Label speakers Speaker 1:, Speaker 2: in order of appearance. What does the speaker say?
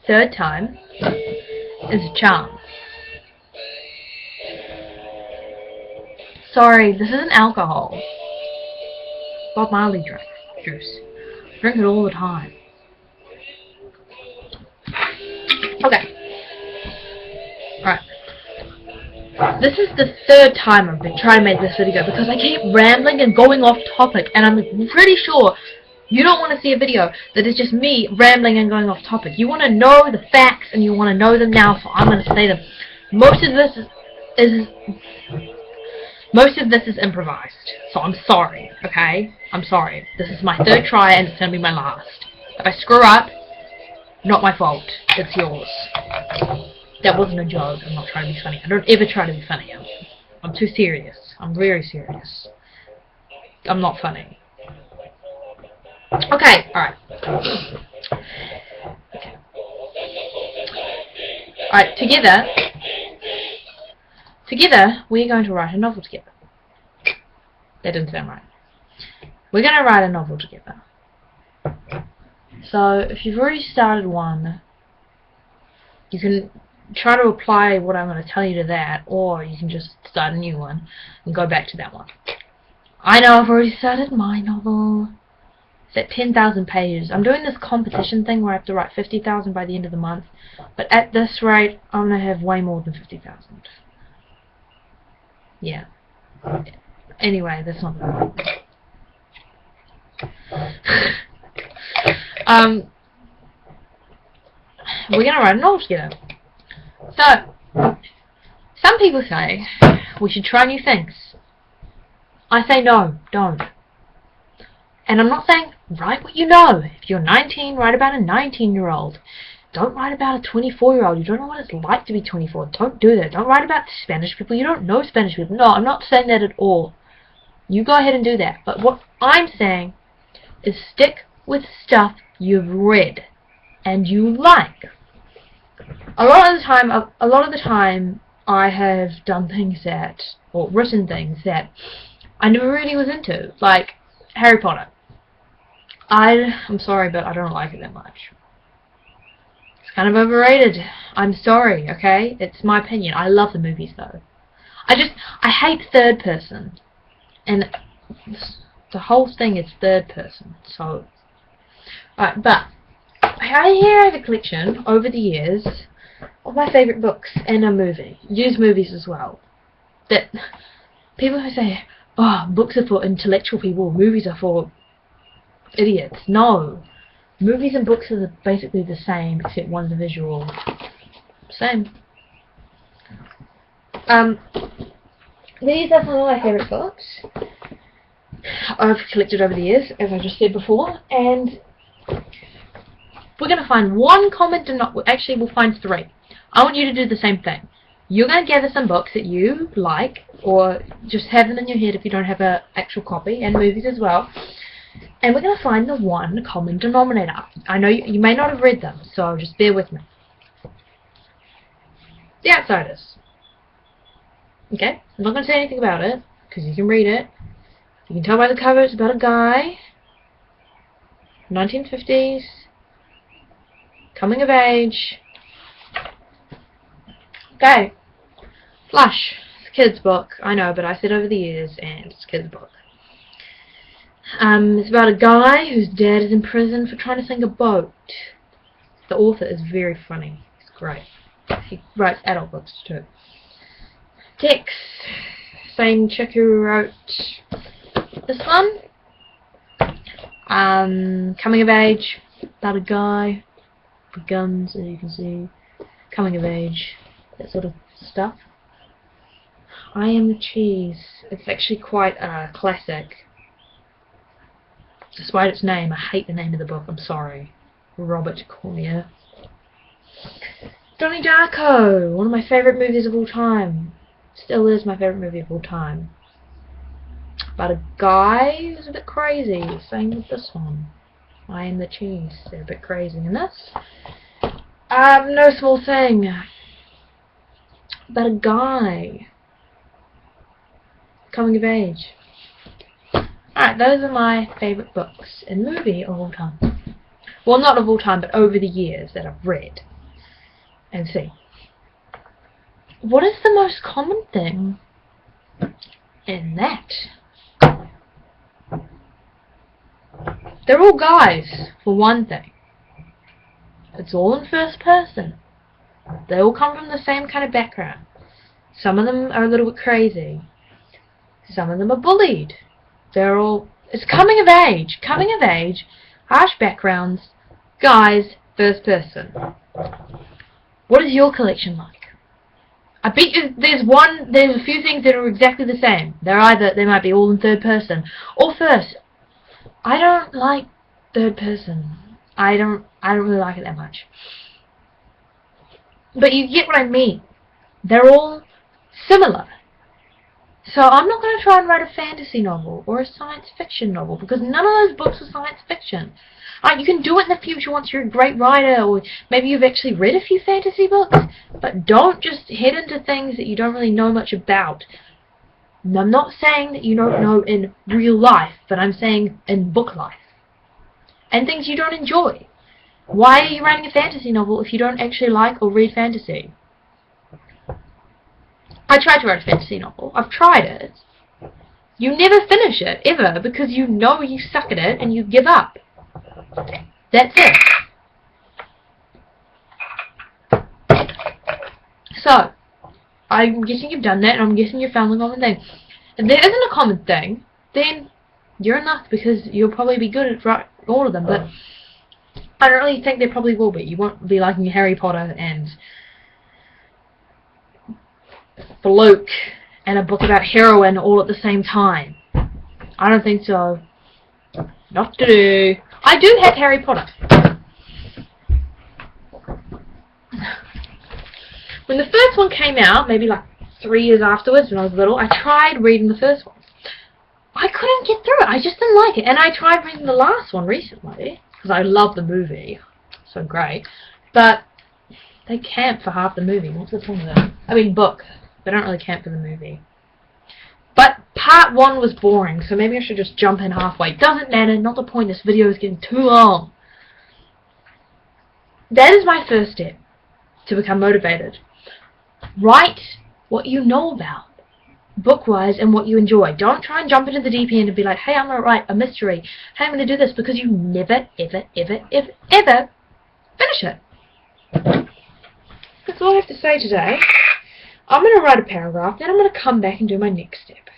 Speaker 1: Third time is a charm. Sorry, this isn't alcohol. Bob Marley juice. Drink it all the time. Okay. Alright. This is the third time I've been trying to make this video because I keep rambling and going off topic, and I'm pretty sure you don't want to see a video that is just me rambling and going off topic. You want to know the facts, and you want to know them now, so I'm going to say them. Most of this is improvised, so I'm sorry, okay? I'm sorry. This is my third try, and it's going to be my last. If I screw up, not my fault. It's yours. That wasn't a joke. I'm not trying to be funny. I don't ever try to be funny. I'm too serious. I'm very serious. I'm not funny. Okay, alright. Okay. Alright, together, we're going to write a novel together. That didn't sound right. We're going to write a novel together. So, if you've already started one, you can try to apply what I'm going to tell you to that, or you can just start a new one and go back to that one. I know I've already started my novel. It's at 10,000 pages. I'm doing this competition thing where I have to write 50,000 by the end of the month, but at this rate, I'm going to have way more than 50,000. Yeah. Anyway, that's not the point. We're going to write a novel together. So, some people say we should try new things. I say no, don't. And I'm not saying write what you know. If you're 19, write about a 19-year-old. Don't write about a 24-year-old. You don't know what it's like to be 24. Don't do that. Don't write about Spanish people. You don't know Spanish people. No, I'm not saying that at all. You go ahead and do that. But what I'm saying is stick with stuff you've read and you like. A lot of the time, I have done things that, or written things that I never really was into, like Harry Potter. I'm sorry, but I don't like it that much. It's kind of overrated. I'm sorry, okay? It's my opinion. I love the movies, though. I hate third person. And the whole thing is third person, so... Alright, but I have a collection, over the years, of my favourite books and a movie. Used movies as well. That people who say, oh, books are for intellectual people, movies are for idiots. No. Movies and books are basically the same, except one's a visual. Same. These are some of my favourite books I've collected over the years, as I just said before, and we're going to find one common denominator. Actually, we'll find three. I want you to do the same thing. You're going to gather some books that you like, or just have them in your head if you don't have an actual copy, and movies as well. And we're going to find the one common denominator. I know you may not have read them, so just bear with me. The Outsiders. Okay? I'm not going to say anything about it, because you can read it. You can tell by the cover it's about a guy, 1950s, coming of age. Okay. Flush. It's a kid's book. I know, but I said over the years, and it's a kid's book. It's about a guy whose dad is in prison for trying to sink a boat. The author is very funny. He's great. He writes adult books too. Tex. Same chick who wrote this one. Coming of age. About a guy with guns, as you can see. Coming of age. That sort of stuff. I Am the Cheese. It's actually quite a classic. Despite its name, I hate the name of the book. I'm sorry. Robert Cormier. Donnie Darko. One of my favourite movies of all time. Still is my favourite movie of all time. About a guy who's a bit crazy. Same with this one. I Am the Cheese. They're a bit crazy in this. No Small Thing. About a guy coming of age. Alright, those are my favourite books and movie of all time. Well, not of all time, but over the years that I've read. and see. What is the most common thing in that? They're all guys, for one thing. It's all in first person. They all come from the same kind of background. Some of them are a little bit crazy. Some of them are bullied. It's coming of age, harsh backgrounds, guys, first person. What is your collection like? I bet you there's a few things that are exactly the same. They might be all in third person or first. I don't like third person. I don't really like it that much. But you get what I mean. They're all similar. So I'm not going to try and write a fantasy novel or a science fiction novel, because none of those books are science fiction. You can do it in the future once you're a great writer, or maybe you've actually read a few fantasy books, but don't just head into things that you don't really know much about. And I'm not saying that you don't know in real life, but I'm saying in book life. And things you don't enjoy. Why are you writing a fantasy novel if you don't actually like or read fantasy? I tried to write a fantasy novel. I've tried it. You never finish it, ever, because you know you suck at it and you give up. That's it. So, I'm guessing you've done that, and I'm guessing you found the common thing. If there isn't a common thing, then you're in luck, because you'll probably be good at all of them, but I don't really think there probably will be. You won't be liking Harry Potter and Luke and a book about heroin all at the same time. I don't think so. Not to do. I do have Harry Potter. When the first one came out, maybe like 3 years afterwards when I was little, I tried reading the first one. I couldn't get through it. I just didn't like it. And I tried reading the last one recently, because I love the movie. So great. But they camp for half the movie. What's the point of it? I mean, book. They don't really camp for the movie. But part 1 was boring, so maybe I should just jump in halfway. Doesn't matter, not the point. This video is getting too long. That is my first step to become motivated. Write what you know about, book-wise, and what you enjoy. Don't try and jump into the deep end and be like, hey, I'm going to write a mystery. Hey, I'm going to do this, because you never, ever, ever, ever, ever finish it. That's all I have to say today. I'm going to write a paragraph, then I'm going to come back and do my next step.